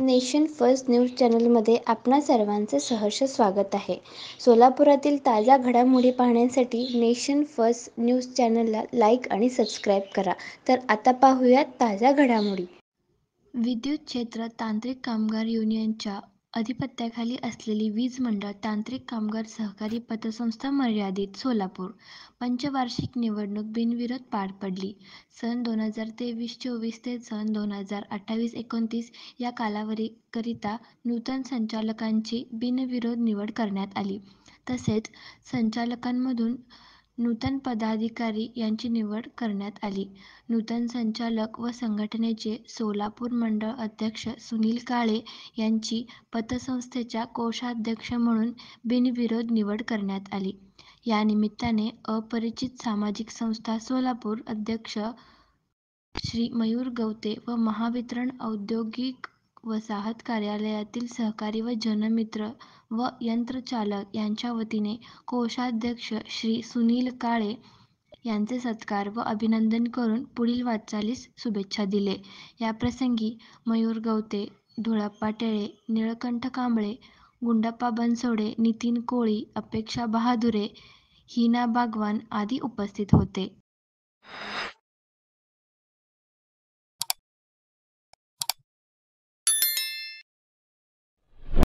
Nation first news चॅनलमध्ये आपणा सर्वांचे सहर्ष स्वागत आहे. सोलापुरातील ताज्या घडामोडी पाहण्यासाठी नेशन फर्स्ट न्यूज चॅनलला लाईक आणि सबस्क्राईब करा. तर आता पाहूयात ताज्या घडामोडी. विद्युत क्षेत्र तांत्रिक कामगार युनियनच्या अधिपत्याखाली असलेली वीज मंडळ तांत्रिक कामगार सहकारी पतसंस्था मर्यादित सोलापूर पंचवार्षिक निवडणूक बिनविरोध पार पडली. सन 2023-24 ते सन 2028-29 या कालावधीकरिता नूतन संचालकांची बिनविरोध निवड करण्यात आली. तसेच संचालकांमधून नूतन पदाधिकारी यांची निवड करण्यात आली. नूतन संचालक व संघटनेचे सोलापूर मंडळ अध्यक्ष सुनील काळे यांची पतसंस्थेच्या कोषाध्यक्ष म्हणून बिनविरोध निवड करण्यात आली. या निमित्ताने अपरिचित सामाजिक संस्था सोलापूर अध्यक्ष श्री मयूर गवते व महावितरण औद्योगिक वसाहत कार्यालयातील सहकारी व जनमित्र व यंत्रचालक यांच्या वतीने कोषाध्यक्ष श्री सुनील काळे यांचे सत्कार व अभिनंदन करून पुढील वाटचालीस शुभेच्छा दिले. याप्रसंगी मयूर गवते, धुळप्पा टेळे, निळकंठ कांबळे, गुंडप्पा बनसोडे, नितीन कोळी, अपेक्षा बहादुरे, हिना बागवान आदी उपस्थित होते.